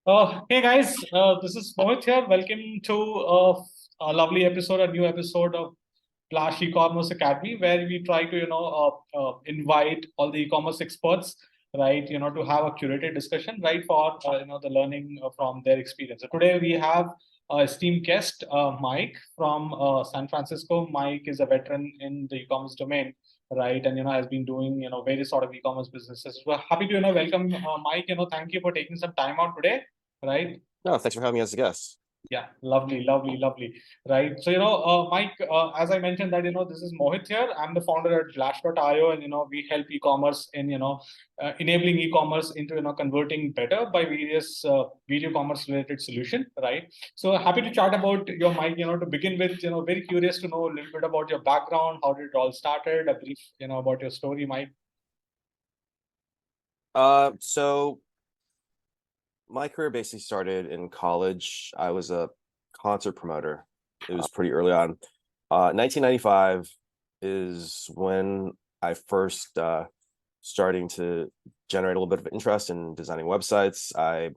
Hey guys, this is Mohit here. Welcome to a lovely episode, a new episode of Flash E-commerce Academy, where we try to invite all the e-commerce experts, right? To have a curated discussion, right, for the learning from their experience. So today we have esteemed guest Mike from San Francisco. Mike is a veteran in the e-commerce domain, right, and has been doing various sort of e-commerce businesses. We're happy to welcome Mike. Thank you for taking some time out today, right? No, thanks for having me as a guest. Yeah, lovely, lovely, lovely. Right. So, Mike, as I mentioned that, this is Mohit here. I'm the founder at Glash.io, and, we help e-commerce in, enabling e-commerce into, converting better by various video commerce related solution. Right. So happy to chat about your Mike, to begin with, very curious to know a little bit about your background. How did it all started? A brief, about your story, Mike. So my career basically started in college. I was a concert promoter. It was pretty early on. 1995 is when I first starting to generate a little bit of interest in designing websites. I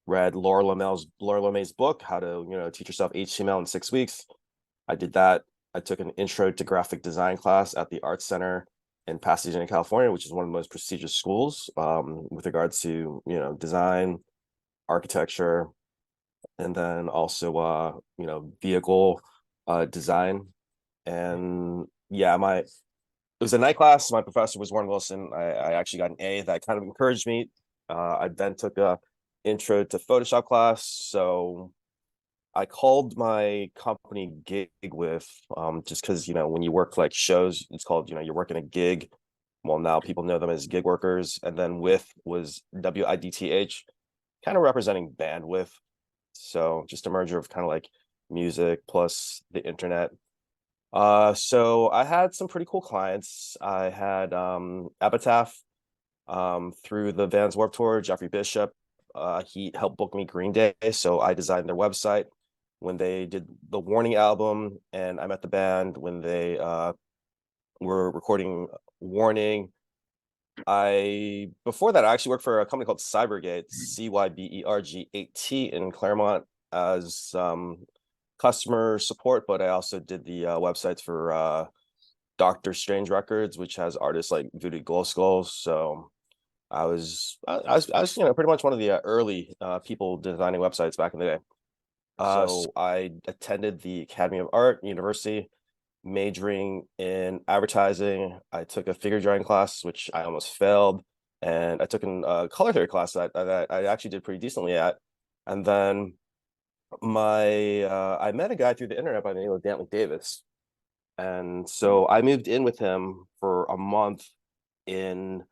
read Laura Lemay's book, How to Teach Yourself HTML in 6 weeks. I did that. I took an intro to graphic design class at the Art Center in Pasadena, California, which is one of the most prestigious schools with regards to design, architecture, and then also vehicle design. And yeah, it was a night class. My professor was Warren Wilson. I actually got an A. That kind of encouraged me. I then took a intro to Photoshop class. So I called my company Gig with just because when you work like shows, it's called you're working a gig. Well, now people know them as gig workers. And then with was WIDTH, kind of representing bandwidth. So just a merger of kind of like music plus the internet. So I had some pretty cool clients. I had Epitaph through the Vans Warped Tour, Jeffrey Bishop. He helped book me Green Day, so I designed their website when they did the Warning album, and I met the band when they were recording Warning. Before that, I actually worked for a company called Cybergate, CYBERG8T in Claremont as customer support, but I also did the websites for Doctor Strange Records, which has artists like Voodoo Glow Skulls. So I was pretty much one of the early people designing websites back in the day. So I attended the Academy of Art University, majoring in advertising. I took a figure drawing class, which I almost failed, and I took a color theory class that I actually did pretty decently at. And then I met a guy through the internet by the name of Dantley Davis, and so I moved in with him for a month in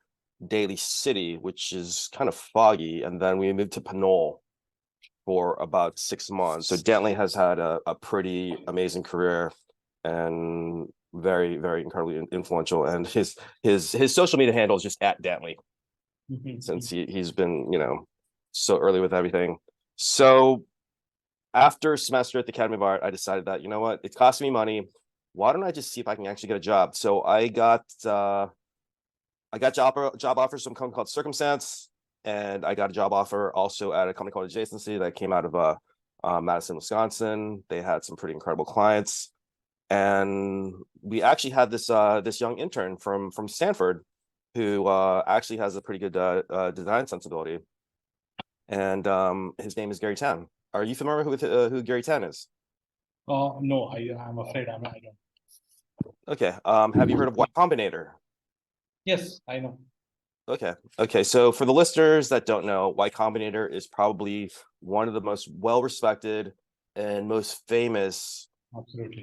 Daly City, which is kind of foggy, and then we moved to Pinole for about 6 months. So Dantley has had a pretty amazing career and very, very incredibly influential. And his social media handle is just at Dantley, since he's been so early with everything. So after a semester at the Academy of Art, I decided that what, it's costing me money. Why don't I just see if I can actually get a job? So I got job offers from a company called Circumstance, and I got a job offer also at a company called Adjacency that came out of Madison, Wisconsin. They had some pretty incredible clients, and we actually had this young intern from Stanford who actually has a pretty good design sensibility, and his name is Gary Tan. Are you familiar with who Gary Tan is? No, I'm afraid I don't. Okay. Have you heard of Y Combinator? Yes, I know. Okay. So for the listeners that don't know, Y Combinator is probably one of the most well-respected and most famous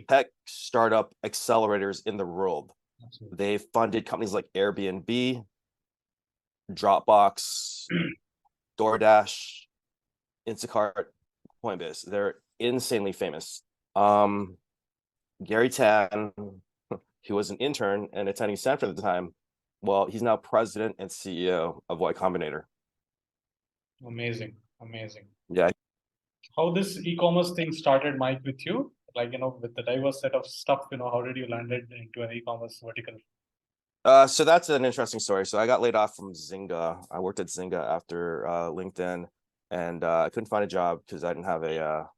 tech startup accelerators in the world. Absolutely. They've funded companies like Airbnb, Dropbox, DoorDash, Instacart, Coinbase. They're insanely famous. Gary Tan, he was an intern and attending Stanford at the time. Well, he's now president and CEO of Y Combinator. Amazing. Yeah. How this e-commerce thing started, Mike, with you? Like, with the diverse set of stuff, how did you landed into an e-commerce vertical? So that's an interesting story. So I got laid off from Zynga. I worked at Zynga after LinkedIn. and I couldn't find a job because I didn't have a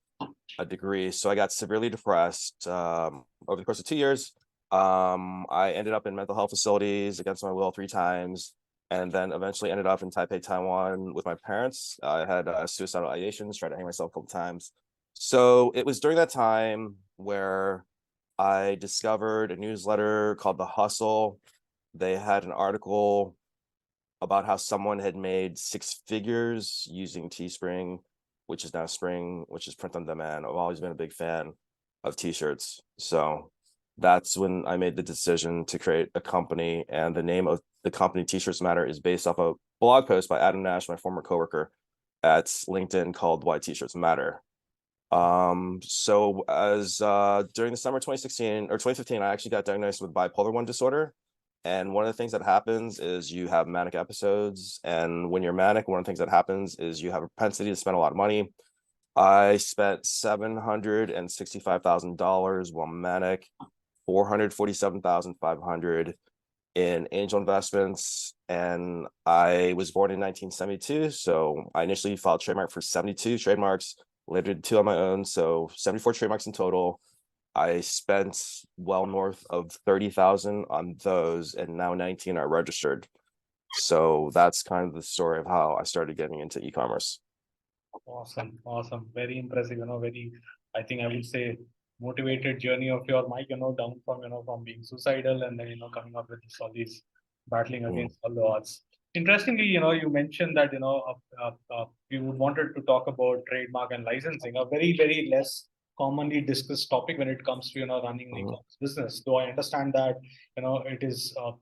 degree. So I got severely depressed over the course of 2 years. I ended up in mental health facilities against my will 3 times, and then eventually ended up in Taipei, Taiwan with my parents. I had suicidal ideations, tried to hang myself a couple times. So it was during that time where I discovered a newsletter called The Hustle. They had an article about how someone had made 6 figures using Teespring, which is now Spring, which is print on demand. I've always been a big fan of t-shirts. So that's when I made the decision to create a company. And the name of the company, T-Shirts Matter, is based off a blog post by Adam Nash, my former coworker at LinkedIn, called Why T-Shirts Matter. So as during the summer 2016 or 2015, I actually got diagnosed with bipolar 1 disorder. And one of the things that happens is you have manic episodes. And when you're manic, one of the things that happens is you have a propensity to spend a lot of money. I spent $765,000 while manic, $447,500 in angel investments. And I was born in 1972. So I initially filed trademark for 72 trademarks, later did 2 on my own. So 74 trademarks in total. I spent well north of 30,000 on those, and now 19 are registered. So that's kind of the story of how I started getting into e-commerce. Awesome, awesome, very impressive. Very, I think I would say, motivated journey of your Mike. Down from from being suicidal and then coming up with all these battling against all the odds. Interestingly, you mentioned that you wanted to talk about trademark and licensing, a very less commonly discussed topic when it comes to running an e-commerce business. Though I understand that it is of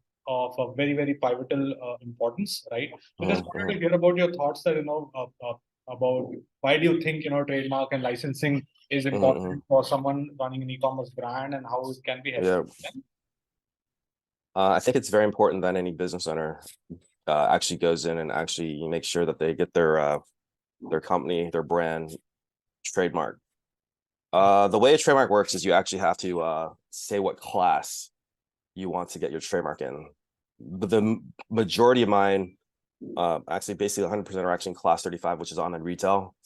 a very pivotal importance, right? So just wanted to hear about your thoughts that about why do you think trademark and licensing is important for someone running an e-commerce brand, and how it can be helpful to them? I think it's very important that any business owner actually goes in and actually makes sure that they get their company, their brand trademark. The way a trademark works is you actually have to say what class you want to get your trademark in. But the majority of mine, actually basically 100% are actually in class 35, which is online retail.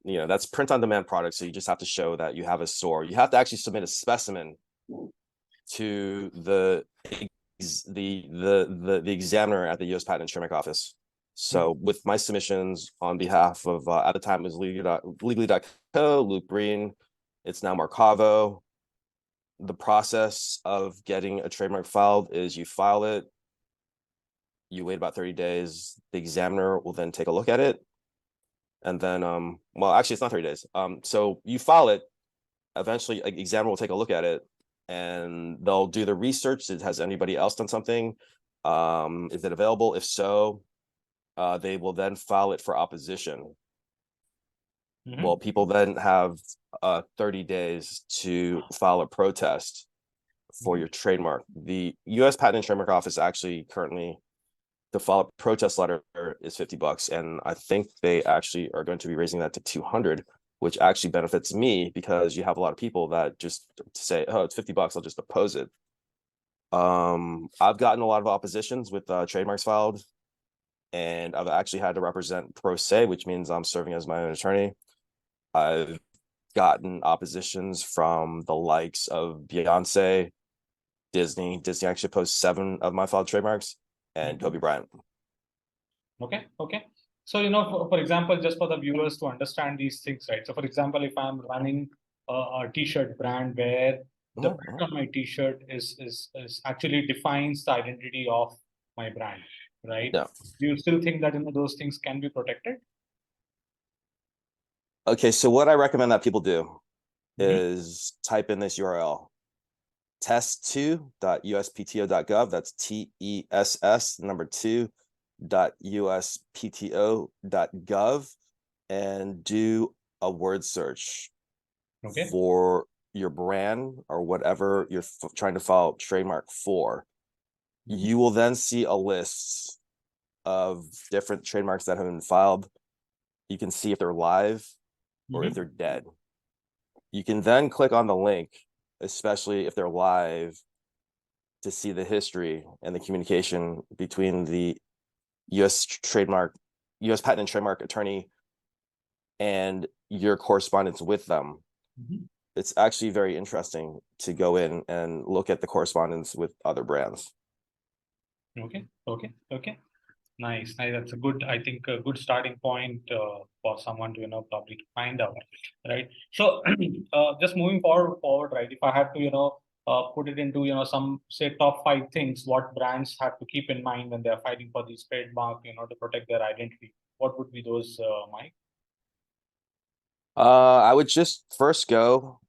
That's print on demand products. So you just have to show that you have a store. You have to actually submit a specimen to the examiner at the U.S. Patent and Trademark Office. So with my submissions on behalf of, at the time it was legally.co, Luke Green, it's now Marcavo. The process of getting a trademark filed is you file it, you wait about 30 days, the examiner will then take a look at it. And then, well, actually it's not 30 days. So you file it, eventually an examiner will take a look at it, and they'll do the research. Has anybody else done something? Is it available? If so, they will then file it for opposition. Well, people then have 30 days to file a protest for your trademark. The U.S. Patent and Trademark Office actually currently, to file a protest letter is $50, and I think they actually are going to be raising that to $200, which actually benefits me because you have a lot of people that just say, "Oh, it's $50, I'll just oppose it." I've gotten a lot of oppositions with trademarks filed, and I've actually had to represent pro se, which means I'm serving as my own attorney. I've gotten oppositions from the likes of Beyonce, Disney. Disney actually opposed 7 of my filed trademarks, and Kobe Bryant. Okay. So, for example, just for the viewers to understand these things, right? So, for example, if I'm running a t-shirt brand where the print on my t-shirt is actually defines the identity of my brand, right? Yeah. Do you still think that those things can be protected? Okay, so what I recommend that people do is type in this URL, test2.uspto.gov. That's TESS2.uspto.gov, and do a word search for your brand or whatever you're trying to file trademark for. You will then see a list of different trademarks that have been filed. You can see if they're live or if they're dead. You can then click on the link, especially if they're live, to see the history and the communication between the U.S. Patent and Trademark attorney and your correspondence with them. It's actually very interesting to go in and look at the correspondence with other brands. Okay. Nice. That's a good, I think, a good starting point for someone to, probably to find out, right? So, just moving forward, right? If I have to, put it into, some say top 5 things, what brands have to keep in mind when they're fighting for these trademark, to protect their identity. What would be those, Mike? I would just first go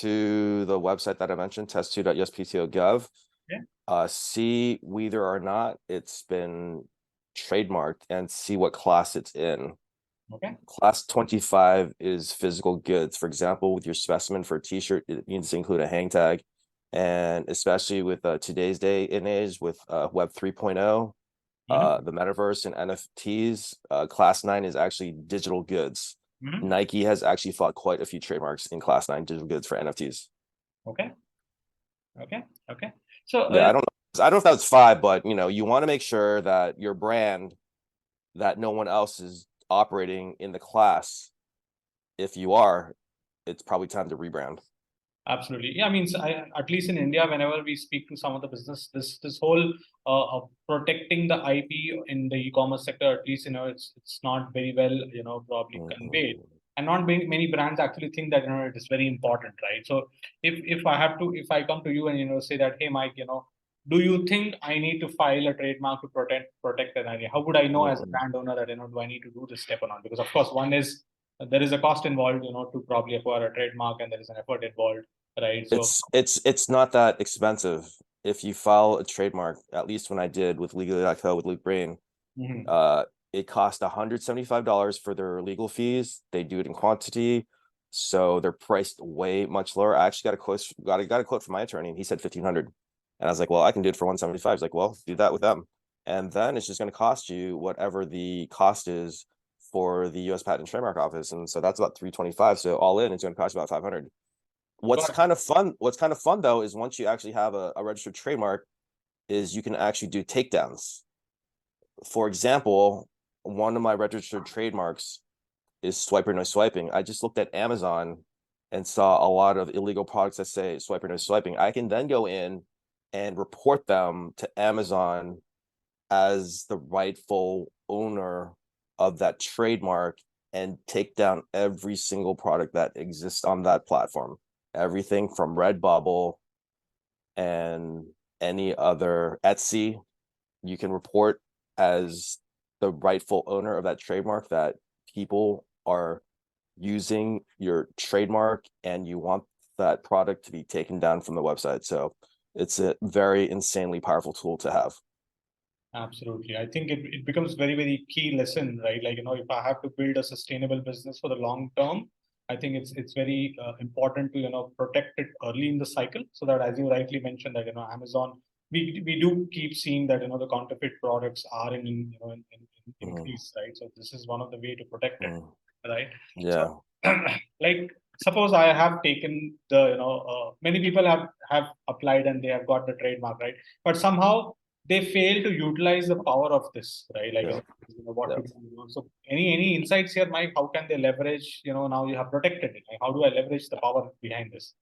to the website that I mentioned, test2.uspto.gov. Yeah. See whether or not it's been trademarked and see what class it's in. Okay. Class 25 is physical goods. For example, with your specimen for a t-shirt, it needs to include a hang tag. And especially with today's day and age with Web 3.0, the metaverse and NFTs, class 9 is actually digital goods. Nike has actually fought quite a few trademarks in class 9 digital goods for NFTs. Okay. So yeah, I don't know if that was 5, but you want to make sure that your brand, that no one else is operating in the class. If you are, it's probably time to rebrand. Absolutely. Yeah, I mean, at least in India, whenever we speak to some of the business, this whole of protecting the IP in the e-commerce sector, at least it's not very well probably conveyed, and not many brands actually think that it is very important, right? So if I come to you and say that, hey Mike, do you think I need to file a trademark to protect an idea? How would I know as a brand owner that do I need to do this step or not? Because of course, one is there is a cost involved, to probably acquire a trademark, and there is an effort involved. Right. So it's not that expensive. If you file a trademark, at least when I did with Legally.co with Luke Brain, it cost $175 for their legal fees. They do it in quantity, so they're priced way much lower. I actually got a quote from my attorney, and he said 1,500, and I was like, well, I can do it for 175. He's like, well, do that with them, and then it's just going to cost you whatever the cost is for the U.S. Patent and Trademark Office, and so that's about 325. So all in, it's going to cost you about 500. What's kind of fun though is once you actually have a registered trademark, is you can actually do takedowns. For example, one of my registered trademarks is swiper no swiping. I just looked at Amazon and saw a lot of illegal products that say swiper no swiping. I can then go in and report them to Amazon as the rightful owner of that trademark and take down every single product that exists on that platform. Everything from Redbubble and any other Etsy, you can report as the rightful owner of that trademark that people are using your trademark and you want that product to be taken down from the website. So it's a very insanely powerful tool to have. Absolutely. I think it becomes very, very key lesson, right? Like, if I have to build a sustainable business for the long term, I think it's very important to, protect it early in the cycle, so that, as you rightly mentioned, that, Amazon, we do keep seeing that, the counterfeit products are in increase, right? So this is one of the way to protect it, right? Yeah. So, like, suppose I have taken the, many people have applied and they have got the trademark, right? But somehow they fail to utilize the power of this, right? Like, what to do. So any insights here, Mike? How can they leverage? Now you have protected it. Like, how do I leverage the power behind this?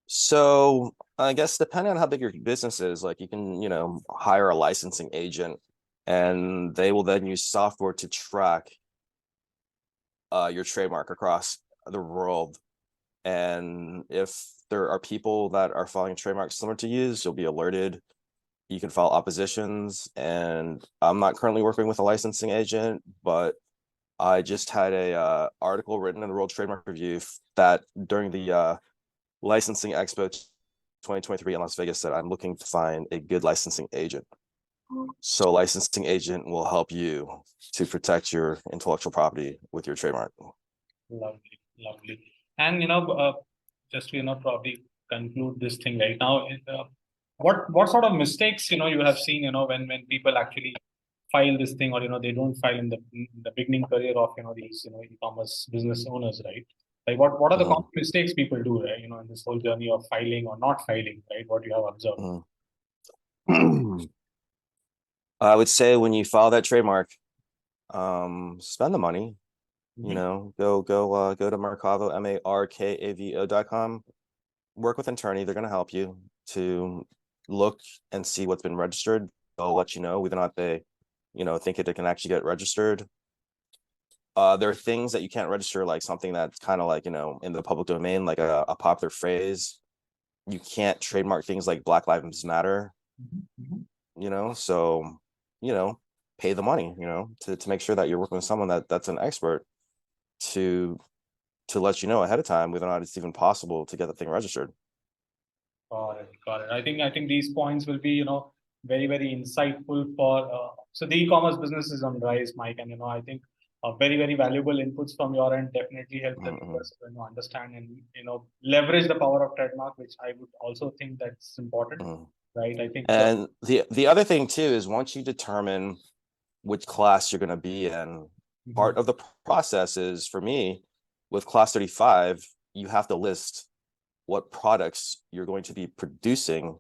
So I guess depending on how big your business is, like you can, hire a licensing agent, and they will then use software to track your trademark across the world. And if there are people that are filing trademarks similar to use, you'll be alerted. You can file oppositions, and I'm not currently working with a licensing agent, but I just had a article written in the World Trademark Review that during the Licensing Expo 2023 in Las Vegas said I'm looking to find a good licensing agent. So licensing agent will help you to protect your intellectual property with your trademark. Lovely. And just to probably conclude this thing right now, what sort of mistakes you have seen when people actually file this thing, or they don't file in the beginning career of these e-commerce business owners, right? Like, what are the common mistakes people do, right? In this whole journey of filing or not filing, right? What you have observed. I would say when you file that trademark, spend the money. You know, go to Markavo, markavo.com. Work with an attorney. They're going to help you to look and see what's been registered. They'll let you know whether or not they, think it can actually get registered. There are things that you can't register, like something that's kind of like, in the public domain, like a popular phrase. You can't trademark things like Black Lives Matter, so, pay the money, to make sure that you're working with someone that's an expert to let you know ahead of time whether or not it's even possible to get the thing registered. Got it. I think these points will be, very, very insightful for, so the e-commerce business is on rise, Mike, and, I think very, very valuable inputs from your end definitely help the viewers, understand and, leverage the power of trademark, which I would also think that's important, right? I think. And the other thing too is once you determine which class you're going to be in, part of the process is, for me, with class 35, you have to list what products you're going to be producing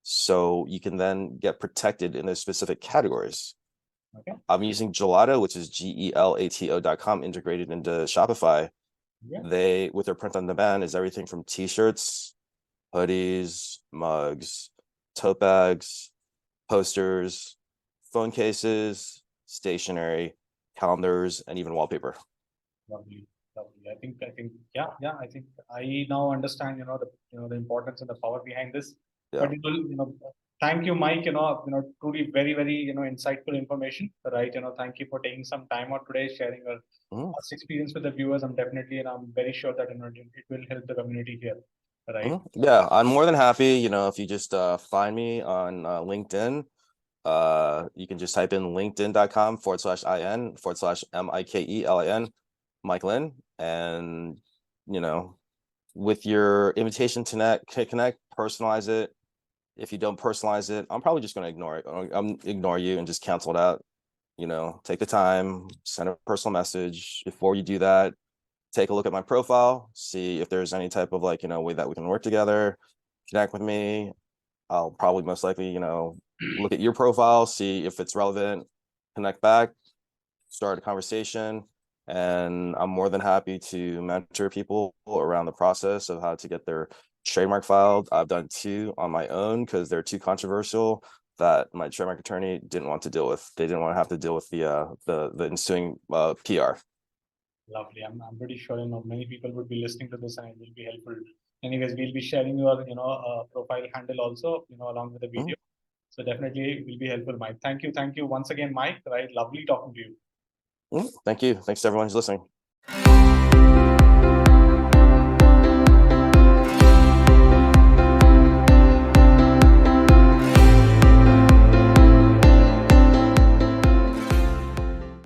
so you can then get protected in those specific categories. Okay. I'm using Gelato, which is gelato.com, integrated into Shopify. Yeah. They, with their print on demand, is everything from t-shirts, hoodies, mugs, tote bags, posters, phone cases, stationery, calendars, and even wallpaper. Lovely. I think, yeah. I think I now understand, the importance and the power behind this. Yeah. But thank you, Mike. Truly very, very, insightful information, right? Thank you for taking some time out today, sharing your past experience with the viewers. I'm definitely, and I'm very sure that it will help the community here, right? Yeah, I'm more than happy. If you just find me on LinkedIn. You can just type in linkedin.com/in/MikeLin, Mike Linn, and with your invitation to connect, personalize it. If you don't personalize it, I'm probably just going to ignore it. I'm ignore you and just cancel it out. Take the time, send a personal message. Before you do that, take a look at my profile, see if there's any type of way that we can work together, connect with me. I'll probably most likely, look at your profile, see if it's relevant, connect back, start a conversation. And I'm more than happy to mentor people around the process of how to get their trademark filed. I've done 2 on my own because they're too controversial that my trademark attorney didn't want to deal with. They didn't want to have to deal with the ensuing PR. Lovely. I'm pretty sure many people would be listening to this and it will be helpful. Anyways, we'll be sharing your profile handle also along with the video. So definitely will be helpful, Mike. Thank you once again, Mike. Right, lovely talking to you. Thank you. Thanks to everyone who's listening.